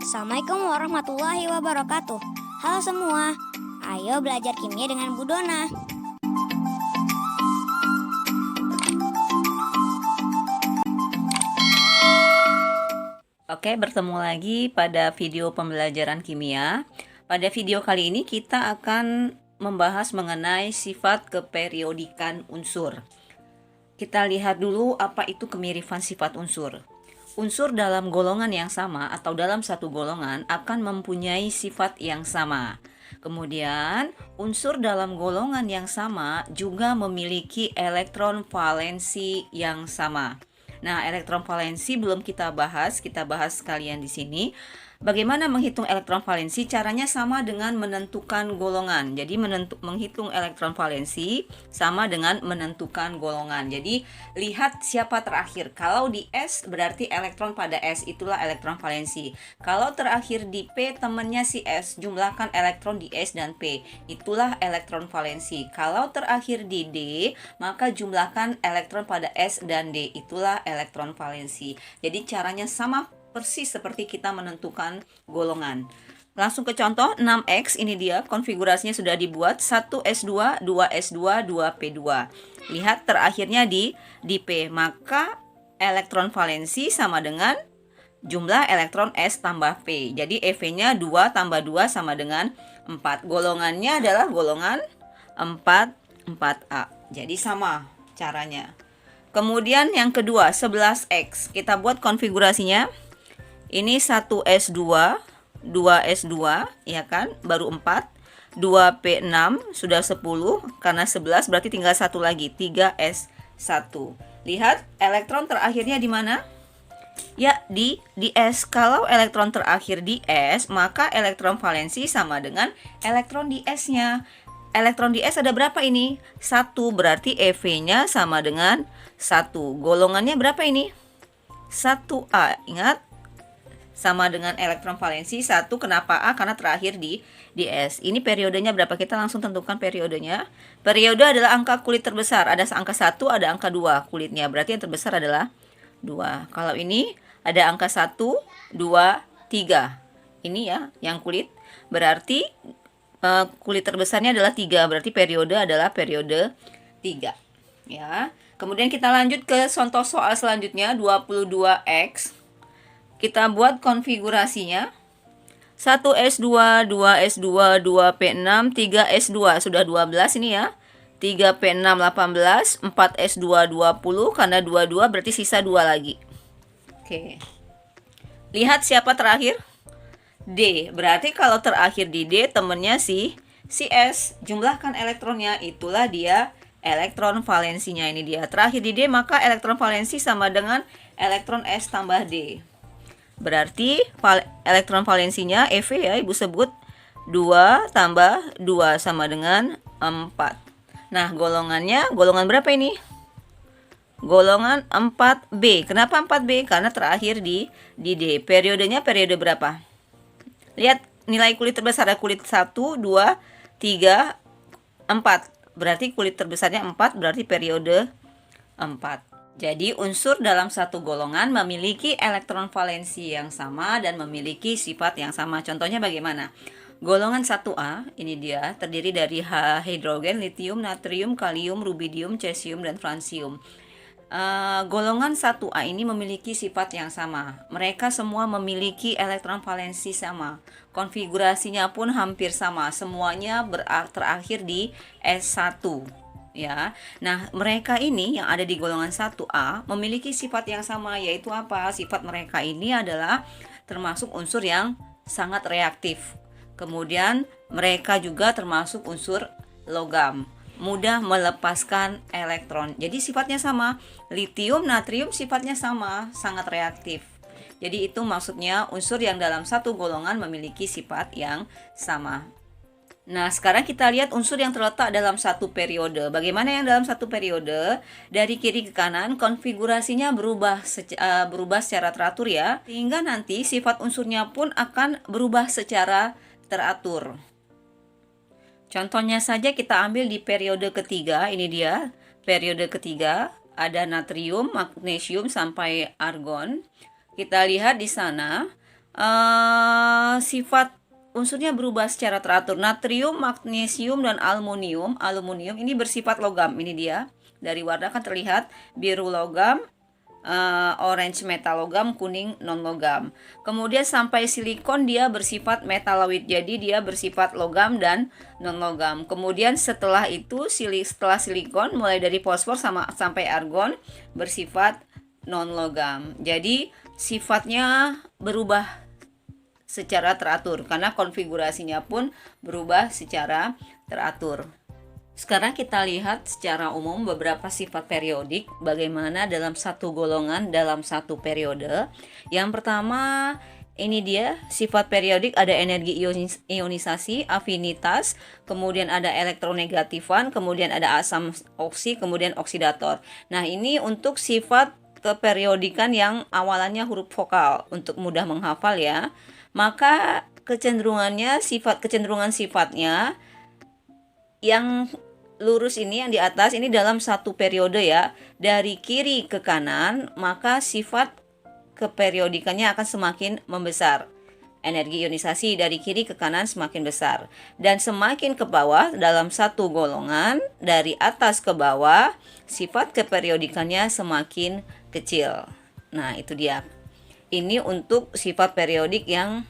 Assalamualaikum warahmatullahi wabarakatuh. Halo semua, ayo belajar kimia dengan Bu Dona. Oke, bertemu lagi pada video pembelajaran kimia. Pada video kali ini kita akan membahas mengenai sifat keperiodikan unsur. Kita lihat dulu apa itu kemiripan sifat unsur. Unsur dalam golongan yang sama atau dalam satu golongan akan mempunyai sifat yang sama. Kemudian, unsur dalam golongan yang sama juga memiliki elektron valensi yang sama. Nah, elektron valensi belum kita bahas sekalian di sini. Bagaimana menghitung elektron valensi? Caranya sama dengan menentukan golongan. Jadi menghitung elektron valensi sama dengan menentukan golongan. Jadi lihat siapa terakhir. Kalau di S berarti elektron pada S, itulah elektron valensi. Kalau terakhir di P temannya si S, jumlahkan elektron di S dan P, itulah elektron valensi. Kalau terakhir di D, maka jumlahkan elektron pada S dan D, itulah elektron valensi. Jadi caranya sama persis seperti kita menentukan golongan. Langsung ke contoh 6X, ini dia konfigurasinya sudah dibuat, 1S2, 2S2, 2P2. Lihat terakhirnya di P, maka elektron valensi sama dengan jumlah elektron S tambah P. Jadi EV-nya 2 tambah 2 sama dengan 4. Golongannya adalah golongan 4A. Jadi sama caranya. Kemudian yang kedua 11X, kita buat konfigurasinya. Ini 1S2, 2S2, ya kan? Baru 4. 2P6 sudah 10, karena 11 berarti tinggal satu lagi, 3S1. Lihat elektron terakhirnya di mana? Ya, di S. Kalau elektron terakhir di S, maka elektron valensi sama dengan elektron di S-nya. Elektron di S ada berapa ini? 1, berarti EV-nya sama dengan 1. Golongannya berapa ini? 1A. Ingat, sama dengan elektron valensi 1. Kenapa A? Karena terakhir di S. Ini periodenya berapa? Kita langsung tentukan periodenya. Periode adalah angka kulit terbesar. Ada angka 1, ada angka 2 kulitnya. Berarti yang terbesar adalah 2. Kalau ini ada angka 1, 2, 3. Ini ya, yang kulit. Berarti kulit terbesarnya adalah 3. Berarti periode adalah periode 3. Ya. Kemudian kita lanjut ke contoh soal selanjutnya, 22X. Kita buat konfigurasinya. 1S2, 2S2, 2P6, 3S2. Sudah 12 ini ya. 3P6 18, 4S2 20, karena 22 berarti sisa 2 lagi. Oke. Lihat siapa terakhir? D. Berarti kalau terakhir di D temennya si S. Jumlahkan elektronnya, itulah dia elektron valensinya. Ini dia. Terakhir di D, maka elektron valensi sama dengan elektron S tambah D. Berarti elektron valensinya EV ya, Ibu sebut 2 tambah 2 sama dengan 4. Nah, golongan berapa ini? Golongan 4B. Kenapa 4B? Karena terakhir di D. Periodenya periode berapa? Lihat nilai kulit terbesar, ada kulit 1, 2, 3, 4. Berarti kulit terbesarnya 4, berarti periode 4. Jadi unsur dalam satu golongan memiliki elektron valensi yang sama dan memiliki sifat yang sama. Contohnya bagaimana? Golongan 1A, ini dia, terdiri dari hidrogen, litium, natrium, kalium, rubidium, cesium, dan fransium. Golongan 1A ini memiliki sifat yang sama. Mereka semua memiliki elektron valensi sama. Konfigurasinya pun hampir sama. Semuanya terakhir di S1. Ya. Nah, mereka ini yang ada di golongan 1A memiliki sifat yang sama, yaitu apa? Sifat mereka ini adalah termasuk unsur yang sangat reaktif. Kemudian mereka juga termasuk unsur logam, mudah melepaskan elektron. Jadi sifatnya sama. Litium, natrium sifatnya sama, sangat reaktif. Jadi itu maksudnya unsur yang dalam satu golongan memiliki sifat yang sama. Nah, sekarang kita lihat unsur yang terletak dalam satu periode. Bagaimana yang dalam satu periode? Dari kiri ke kanan, konfigurasinya berubah secara teratur ya. Sehingga nanti sifat unsurnya pun akan berubah secara teratur. Contohnya saja kita ambil di periode ketiga. Ini dia, periode ketiga. Ada natrium, magnesium, sampai argon. Kita lihat di sana. sifat unsurnya berubah secara teratur. Natrium, magnesium, dan aluminium. Aluminium ini bersifat logam. Ini dia. Dari warna kan terlihat biru logam, orange metal logam, kuning non logam. Kemudian sampai silikon dia bersifat metaloid. Jadi dia bersifat logam dan non logam. Kemudian setelah itu setelah silikon mulai dari fosfor sampai argon bersifat non logam. Jadi sifatnya berubah secara teratur karena konfigurasinya pun berubah secara teratur. Sekarang kita lihat secara umum beberapa sifat periodik bagaimana dalam satu golongan dalam satu periode. Yang pertama, ini dia sifat periodik, ada energi ionisasi, afinitas, kemudian ada elektronegatifan, kemudian ada asam oksi, kemudian oksidator. Nah, ini untuk sifat keperiodikan yang awalannya huruf vokal untuk mudah menghafal ya. Maka kecenderungan sifatnya yang lurus ini yang di atas ini dalam satu periode ya, dari kiri ke kanan, maka sifat keperiodikannya akan semakin membesar. Energi ionisasi dari kiri ke kanan semakin besar, dan semakin ke bawah dalam satu golongan dari atas ke bawah sifat keperiodikannya semakin kecil. Nah, itu dia. Ini untuk sifat periodik yang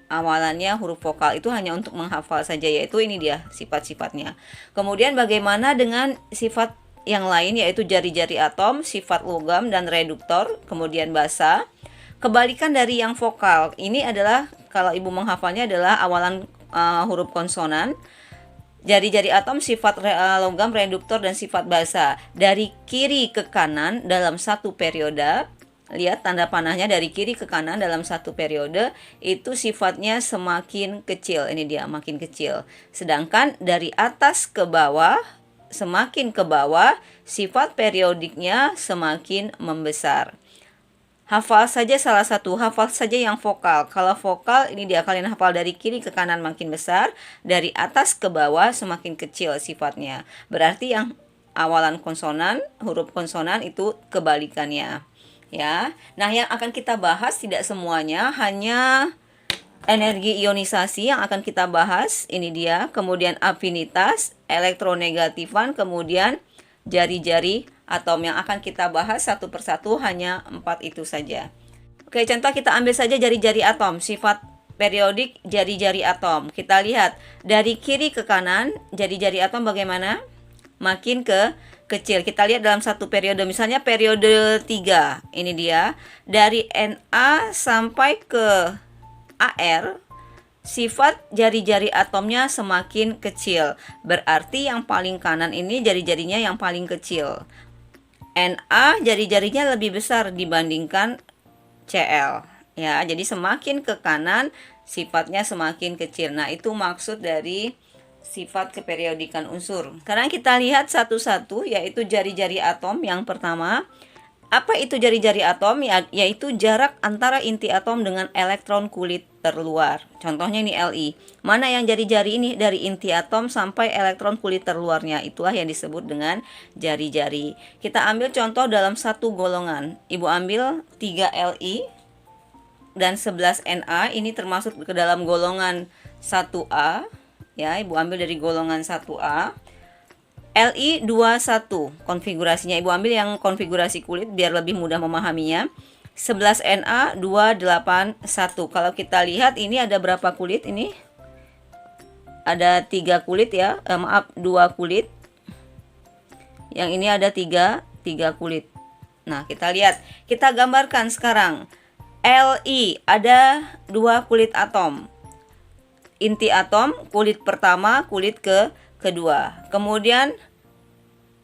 awalannya huruf vokal, itu hanya untuk menghafal saja, yaitu ini dia sifat-sifatnya. Kemudian bagaimana dengan sifat yang lain, yaitu jari-jari atom, sifat logam dan reduktor, kemudian basa. Kebalikan dari yang vokal, ini adalah kalau ibu menghafalnya adalah awalan huruf konsonan. Jari-jari atom, sifat logam, reduktor, dan sifat basa. Dari kiri ke kanan dalam satu periode, lihat tanda panahnya dari kiri ke kanan dalam satu periode, itu sifatnya semakin kecil. Ini dia, makin kecil. Sedangkan dari atas ke bawah, semakin ke bawah, sifat periodiknya semakin membesar. Hafal saja salah satu, hafal saja yang vokal. Kalau vokal, ini dia, kalian hafal dari kiri ke kanan makin besar, dari atas ke bawah semakin kecil sifatnya. Berarti yang awalan konsonan, huruf konsonan itu kebalikannya. Ya, nah yang akan kita bahas tidak semuanya, hanya energi ionisasi yang akan kita bahas. Ini dia, kemudian afinitas, elektronegatifan, kemudian jari-jari atom yang akan kita bahas satu persatu, hanya 4 itu saja. Oke, contoh kita ambil saja jari-jari atom, sifat periodik jari-jari atom. Kita lihat dari kiri ke kanan, jari-jari atom bagaimana? Makin kecil. Kita lihat dalam satu periode, misalnya periode 3. Ini dia, dari Na sampai ke Ar, sifat jari-jari atomnya semakin kecil. Berarti yang paling kanan ini jari-jarinya yang paling kecil. Na jari-jarinya lebih besar dibandingkan Cl. Ya, jadi semakin ke kanan sifatnya semakin kecil. Nah, itu maksud dari sifat keperiodikan unsur. Sekarang kita lihat satu-satu, yaitu jari-jari atom. Yang pertama, apa itu jari-jari atom? Yaitu jarak antara inti atom dengan elektron kulit terluar. Contohnya ini Li. Mana yang jari-jari ini? Dari inti atom sampai elektron kulit terluarnya. Itulah yang disebut dengan jari-jari. Kita ambil contoh dalam satu golongan. Ibu ambil 3 Li dan 11 Na. Ini termasuk ke dalam golongan 1A. Ya, ibu ambil dari golongan 1A. Li21 konfigurasinya, ibu ambil yang konfigurasi kulit biar lebih mudah memahaminya. 11 Na 281. Kalau kita lihat ini ada berapa kulit ini? Ada 3 kulit ya. 2 kulit. Yang ini ada 3 kulit. Nah, kita lihat. Kita gambarkan sekarang. Li ada 2 kulit atom. Inti atom, kulit pertama, kulit kedua. Kemudian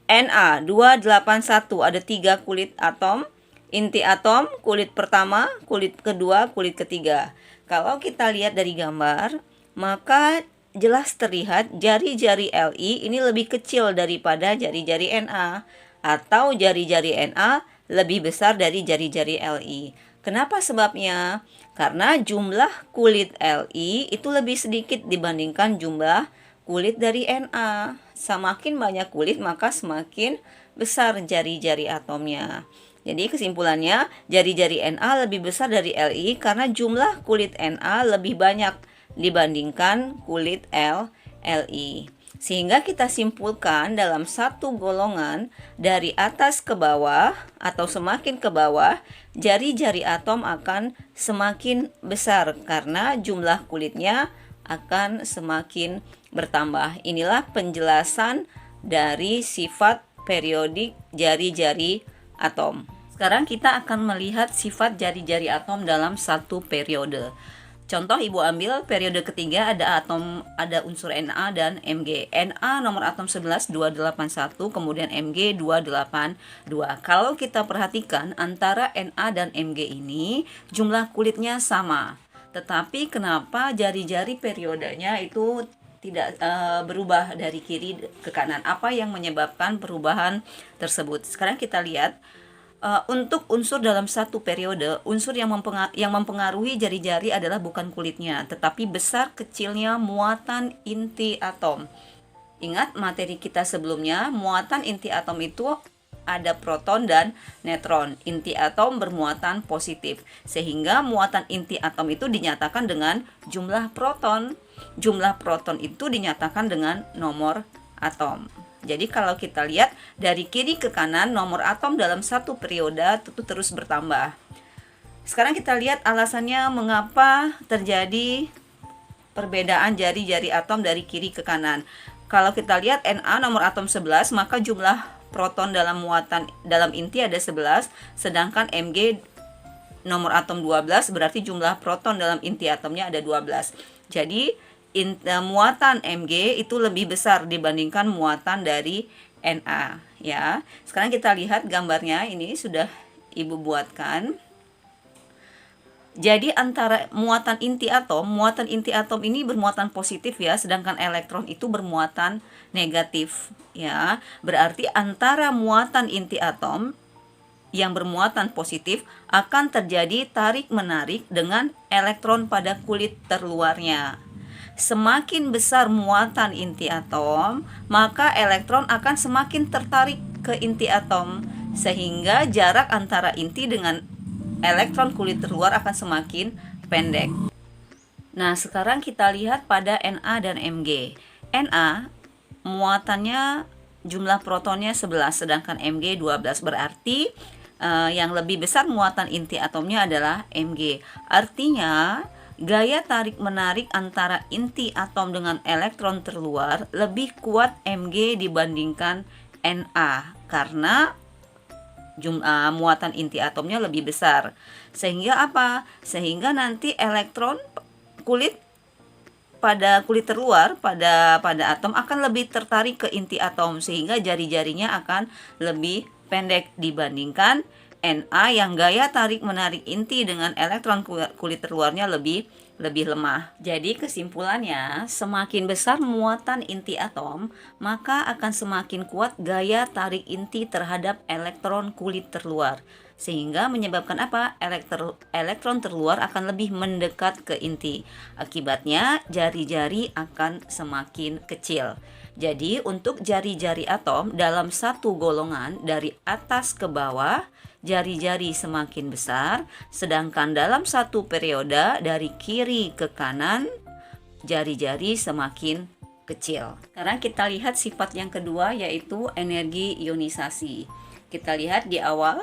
Na 281 ada 3 kulit atom. Inti atom, kulit pertama, kulit kedua, kulit ketiga. Kalau kita lihat dari gambar, maka jelas terlihat jari-jari Li ini lebih kecil daripada jari-jari Na, atau jari-jari Na lebih besar dari jari-jari Li. Kenapa sebabnya? Karena jumlah kulit Li itu lebih sedikit dibandingkan jumlah kulit dari Na. Semakin banyak kulit maka semakin besar jari-jari atomnya. Jadi kesimpulannya, jari-jari Na lebih besar dari Li karena jumlah kulit Na lebih banyak dibandingkan kulit Li. Sehingga kita simpulkan dalam satu golongan dari atas ke bawah atau semakin ke bawah, jari-jari atom akan semakin besar karena jumlah kulitnya akan semakin bertambah. Inilah penjelasan dari sifat periodik jari-jari atom. Sekarang kita akan melihat sifat jari-jari atom dalam satu periode. Contoh, Ibu ambil periode ketiga, ada unsur Na dan Mg. Na nomor atom 11 281, kemudian Mg 282. Kalau kita perhatikan antara Na dan Mg ini jumlah kulitnya sama. Tetapi kenapa jari-jari periodenya itu tidak berubah dari kiri ke kanan? Apa yang menyebabkan perubahan tersebut? Sekarang kita lihat untuk unsur dalam satu periode, unsur yang mempengaruhi jari-jari adalah bukan kulitnya, tetapi besar kecilnya muatan inti atom. Ingat materi kita sebelumnya, muatan inti atom itu ada proton dan neutron. Inti atom bermuatan positif, sehingga muatan inti atom itu dinyatakan dengan jumlah proton. Jumlah proton itu dinyatakan dengan nomor atom. Jadi kalau kita lihat dari kiri ke kanan, nomor atom dalam satu periode itu terus bertambah. Sekarang kita lihat alasannya mengapa terjadi perbedaan jari-jari atom dari kiri ke kanan. Kalau kita lihat Na nomor atom 11, maka jumlah proton dalam inti ada 11, sedangkan Mg nomor atom 12 berarti jumlah proton dalam inti atomnya ada 12. Jadi muatan Mg itu lebih besar dibandingkan muatan dari Na, ya. Sekarang kita lihat gambarnya, ini sudah Ibu buatkan. Jadi antara muatan inti atom ini bermuatan positif ya, sedangkan elektron itu bermuatan negatif ya. Berarti antara muatan inti atom yang bermuatan positif akan terjadi tarik-menarik dengan elektron pada kulit terluarnya. Semakin besar muatan inti atom, maka elektron akan semakin tertarik ke inti atom, sehingga jarak antara inti dengan elektron kulit terluar akan semakin pendek. Nah, sekarang kita lihat pada Na dan Mg. Na muatannya jumlah protonnya 11, sedangkan Mg 12. Berarti yang lebih besar muatan inti atomnya adalah Mg. Artinya gaya tarik-menarik antara inti atom dengan elektron terluar lebih kuat Mg dibandingkan Na karena muatan inti atomnya lebih besar. Sehingga apa? Sehingga nanti elektron pada kulit terluar pada atom akan lebih tertarik ke inti atom, sehingga jari-jarinya akan lebih pendek dibandingkan Na yang gaya tarik-menarik inti dengan elektron kulit terluarnya lebih lemah. Jadi kesimpulannya, semakin besar muatan inti atom, maka akan semakin kuat gaya tarik inti terhadap elektron kulit terluar. Sehingga menyebabkan apa? Elektron terluar akan lebih mendekat ke inti. Akibatnya jari-jari akan semakin kecil. Jadi untuk jari-jari atom dalam satu golongan dari atas ke bawah, jari-jari semakin besar, sedangkan dalam satu periode dari kiri ke kanan, jari-jari semakin kecil. Sekarang kita lihat sifat yang kedua, yaitu energi ionisasi. Kita lihat di awal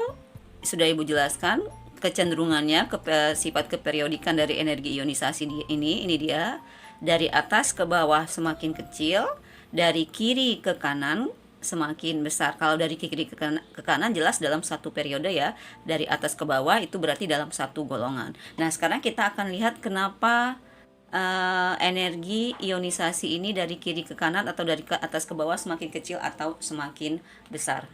sudah Ibu jelaskan kecenderungannya, sifat keperiodikan dari energi ionisasi ini dia. Dari atas ke bawah semakin kecil, dari kiri ke kanan semakin besar. Kalau dari kiri ke kanan jelas dalam satu periode ya, dari atas ke bawah itu berarti dalam satu golongan. Nah, sekarang kita akan lihat kenapa energi ionisasi ini dari kiri ke kanan atau dari atas ke bawah semakin kecil atau semakin besar.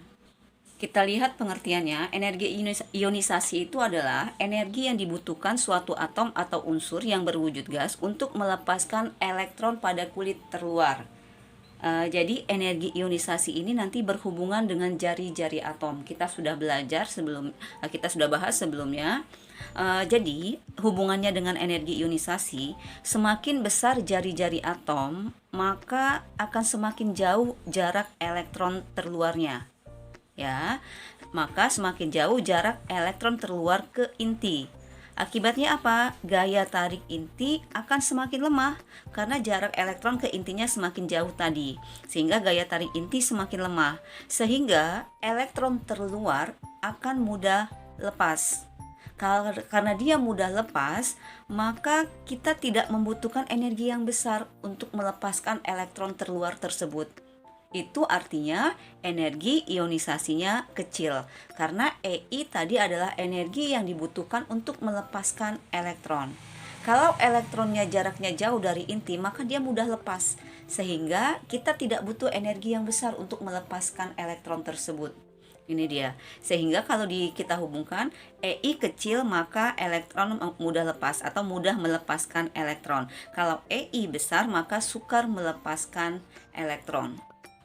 Kita lihat pengertiannya. Energi ionisasi itu adalah energi yang dibutuhkan suatu atom atau unsur yang berwujud gas untuk melepaskan elektron pada kulit terluar. Jadi energi ionisasi ini nanti berhubungan dengan jari-jari atom. Kita sudah bahas sebelumnya. Jadi hubungannya dengan energi ionisasi, semakin besar jari-jari atom, maka akan semakin jauh jarak elektron terluarnya. Ya, maka semakin jauh jarak elektron terluar ke inti. Akibatnya apa? Gaya tarik inti akan semakin lemah karena jarak elektron ke intinya semakin jauh tadi, sehingga gaya tarik inti semakin lemah, sehingga elektron terluar akan mudah lepas. Karena dia mudah lepas, maka kita tidak membutuhkan energi yang besar untuk melepaskan elektron terluar tersebut. Itu artinya energi ionisasinya kecil, karena EI tadi adalah energi yang dibutuhkan untuk melepaskan elektron. Kalau elektronnya jaraknya jauh dari inti, maka dia mudah lepas, sehingga kita tidak butuh energi yang besar untuk melepaskan elektron tersebut. Ini dia. Sehingga kalau kita hubungkan EI kecil, maka elektron mudah lepas atau mudah melepaskan elektron. Kalau EI besar, maka sukar melepaskan elektron.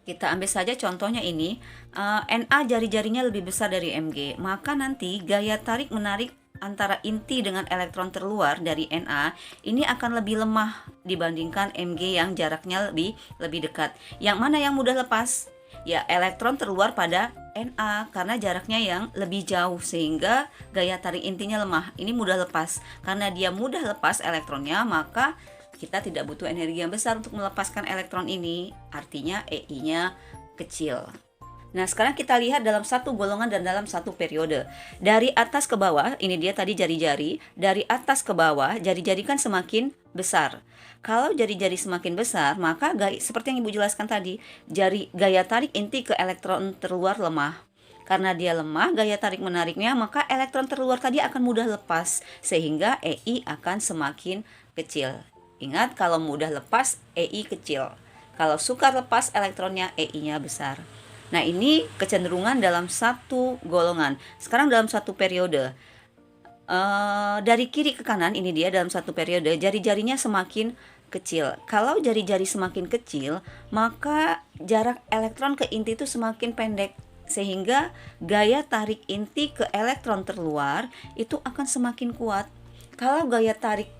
Kita ambil saja contohnya ini, Na jari-jarinya lebih besar dari Mg, maka nanti gaya tarik menarik antara inti dengan elektron terluar dari Na ini akan lebih lemah dibandingkan Mg yang jaraknya lebih dekat. Yang mana yang mudah lepas? Ya, elektron terluar pada Na karena jaraknya yang lebih jauh, sehingga gaya tarik intinya lemah. Ini mudah lepas. Karena dia mudah lepas elektronnya, maka kita tidak butuh energi yang besar untuk melepaskan elektron ini, artinya EI-nya kecil. Nah, sekarang kita lihat dalam satu golongan dan dalam satu periode. Dari atas ke bawah, ini dia tadi jari-jari, dari atas ke bawah, jari-jari kan semakin besar. Kalau jari-jari semakin besar, maka seperti yang Ibu jelaskan tadi, gaya tarik inti ke elektron terluar lemah. Karena dia lemah gaya tarik menariknya, maka elektron terluar tadi akan mudah lepas, sehingga EI akan semakin kecil. Ingat, kalau mudah lepas, EI kecil. Kalau sukar lepas elektronnya, EI-nya besar. Nah, ini kecenderungan dalam satu golongan. Sekarang dalam satu periode. Dari kiri ke kanan, ini dia dalam satu periode, jari-jarinya semakin kecil. Kalau jari-jari semakin kecil, maka jarak elektron ke inti itu semakin pendek. Sehingga gaya tarik inti ke elektron terluar itu akan semakin kuat. Kalau gaya tarik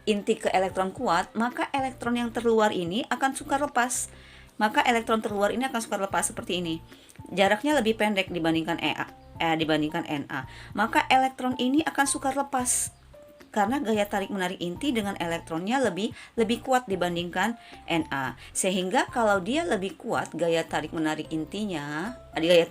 inti ke elektron kuat, maka elektron yang terluar ini akan sukar lepas. Maka elektron terluar ini akan sukar lepas seperti ini. Jaraknya lebih pendek dibandingkan dibandingkan Na. Maka elektron ini akan sukar lepas karena gaya tarik menarik inti dengan elektronnya lebih kuat dibandingkan Na. Sehingga kalau dia lebih kuat gaya tarik menarik intinya, gaya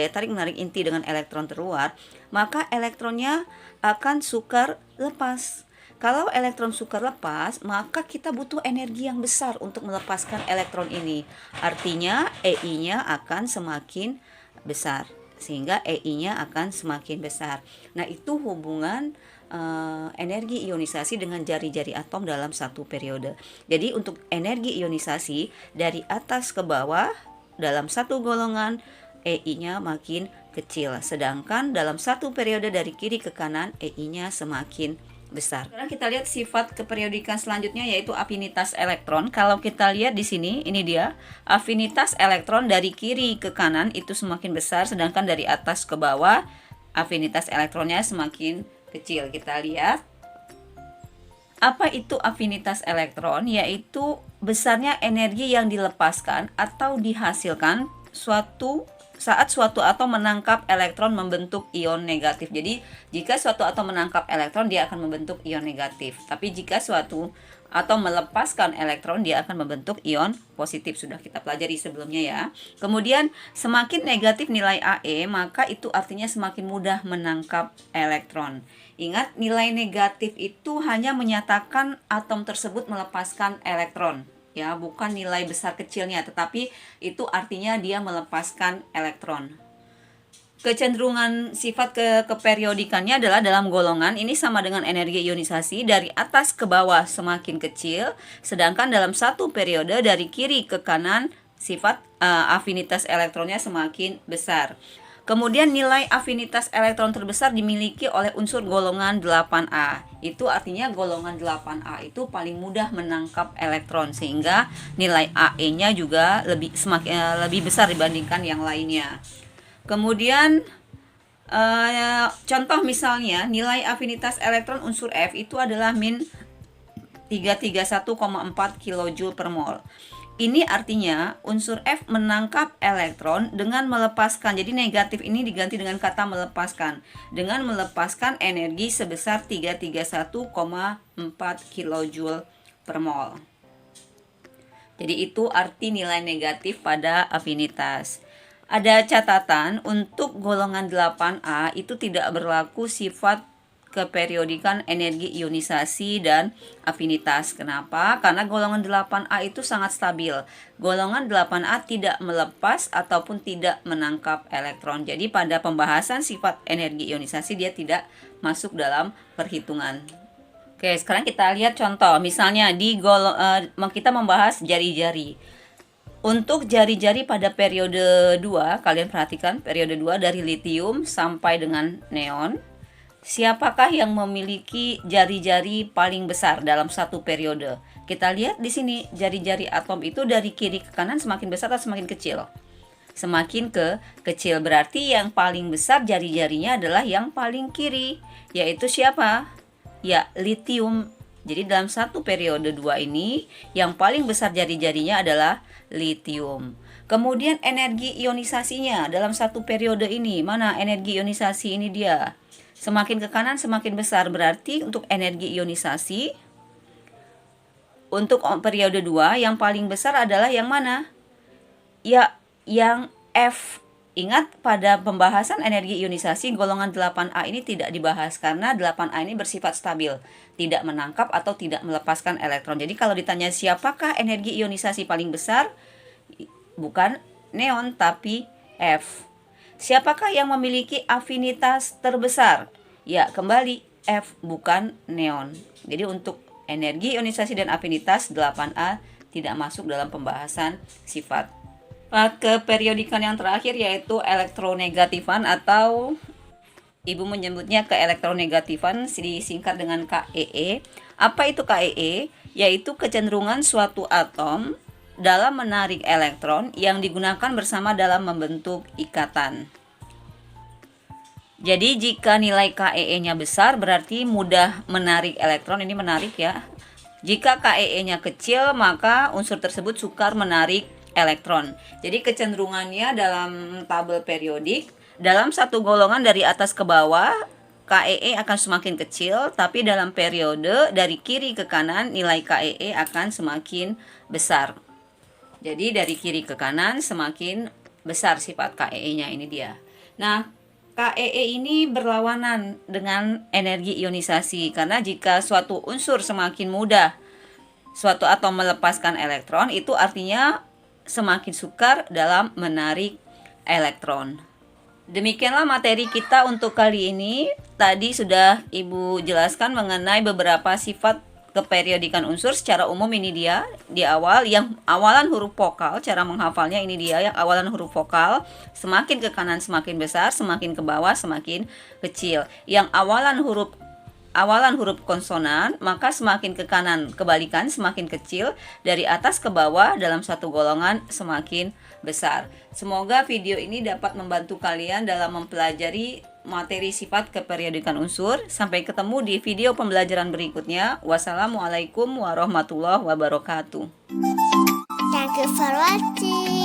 tarik menarik inti dengan elektron terluar, maka elektronnya akan sukar lepas. Kalau elektron sukar lepas, maka kita butuh energi yang besar untuk melepaskan elektron ini. Artinya EI-nya akan semakin besar, sehingga EI-nya akan semakin besar. Nah, itu hubungan energi ionisasi dengan jari-jari atom dalam satu periode. Jadi untuk energi ionisasi dari atas ke bawah dalam satu golongan, EI-nya makin kecil. Sedangkan dalam satu periode dari kiri ke kanan, EI-nya semakin besar. Sekarang kita lihat sifat keperiodikan selanjutnya, yaitu afinitas elektron. Kalau kita lihat di sini, ini dia afinitas elektron dari kiri ke kanan itu semakin besar, sedangkan dari atas ke bawah afinitas elektronnya semakin kecil. Kita lihat apa itu afinitas elektron, yaitu besarnya energi yang dilepaskan atau dihasilkan saat suatu atom menangkap elektron membentuk ion negatif. Jadi jika suatu atom menangkap elektron, dia akan membentuk ion negatif. Tapi jika suatu atom melepaskan elektron, dia akan membentuk ion positif. Sudah kita pelajari sebelumnya ya. Kemudian semakin negatif nilai Ae, maka itu artinya semakin mudah menangkap elektron. Ingat, nilai negatif itu hanya menyatakan atom tersebut melepaskan elektron. Ya, bukan nilai besar kecilnya, tetapi itu artinya dia melepaskan elektron. Kecenderungan sifat keperiodikannya adalah dalam golongan ini sama dengan energi ionisasi dari atas ke bawah semakin kecil, sedangkan dalam satu periode dari kiri ke kanan sifat afinitas elektronnya semakin besar. Kemudian nilai afinitas elektron terbesar dimiliki oleh unsur golongan 8A. Itu artinya golongan 8A itu paling mudah menangkap elektron, sehingga nilai Ae-nya juga lebih besar dibandingkan yang lainnya. Kemudian contoh misalnya nilai afinitas elektron unsur F itu adalah min 331,4 kJ per mol. Ini artinya unsur F menangkap elektron dengan melepaskan. Jadi negatif ini diganti dengan kata melepaskan. Dengan melepaskan energi sebesar 331,4 kJ per mol. Jadi itu arti nilai negatif pada afinitas. Ada catatan untuk golongan 8A itu tidak berlaku sifat keperiodikan energi ionisasi dan afinitas. Kenapa? Karena golongan 8A itu sangat stabil. Golongan 8A tidak melepas ataupun tidak menangkap elektron. Jadi pada pembahasan sifat energi ionisasi dia tidak masuk dalam perhitungan. Oke, sekarang kita lihat contoh. Misalnya kita membahas jari-jari. Untuk jari-jari pada periode 2, kalian perhatikan periode 2 dari litium sampai dengan neon. Siapakah yang memiliki jari-jari paling besar dalam satu periode? Kita lihat di sini jari-jari atom itu dari kiri ke kanan semakin besar atau semakin kecil? Semakin kecil, berarti yang paling besar jari-jarinya adalah yang paling kiri, yaitu siapa? Ya, litium. Jadi dalam satu periode 2 ini yang paling besar jari-jarinya adalah litium. Kemudian energi ionisasinya dalam satu periode ini, mana energi ionisasi ini dia? Semakin ke kanan semakin besar, berarti untuk energi ionisasi untuk periode 2 yang paling besar adalah yang mana? Ya, yang F. Ingat pada pembahasan energi ionisasi golongan 8A ini tidak dibahas karena 8A ini bersifat stabil, tidak menangkap atau tidak melepaskan elektron. Jadi kalau ditanya siapakah energi ionisasi paling besar? Bukan neon tapi F. Siapakah yang memiliki afinitas terbesar? Ya, kembali F, bukan neon. Jadi untuk energi ionisasi dan afinitas 8A tidak masuk dalam pembahasan sifat. Keperiodikan yang terakhir yaitu elektronegatifan atau Ibu menyebutnya keelektronegatifan, disingkat dengan KEE. Apa itu KEE? Yaitu kecenderungan suatu atom dalam menarik elektron yang digunakan bersama dalam membentuk ikatan. Jadi jika nilai KEE-nya besar berarti mudah menarik elektron, ini menarik ya. Jika KEE-nya kecil maka unsur tersebut sukar menarik elektron. Jadi kecenderungannya dalam tabel periodik, dalam satu golongan dari atas ke bawah KEE akan semakin kecil, tapi dalam periode dari kiri ke kanan nilai KEE akan semakin besar. Jadi dari kiri ke kanan semakin besar sifat KEE-nya, ini dia. Nah, KEE ini berlawanan dengan energi ionisasi karena jika suatu unsur semakin mudah suatu atom melepaskan elektron, itu artinya semakin sukar dalam menarik elektron. Demikianlah materi kita untuk kali ini. Tadi sudah Ibu jelaskan mengenai beberapa sifat keperiodikan unsur. Secara umum ini dia di awal, yang awalan huruf vokal, cara menghafalnya ini dia, yang awalan huruf vokal semakin ke kanan semakin besar, semakin ke bawah semakin kecil. Yang awalan huruf konsonan maka semakin ke kanan, kebalikan semakin kecil, dari atas ke bawah dalam satu golongan semakin besar. Semoga video ini dapat membantu kalian dalam mempelajari materi sifat keperiodikan unsur. Sampai ketemu di video pembelajaran berikutnya. Wassalamualaikum warahmatullahi wabarakatuh. Thank you for watching.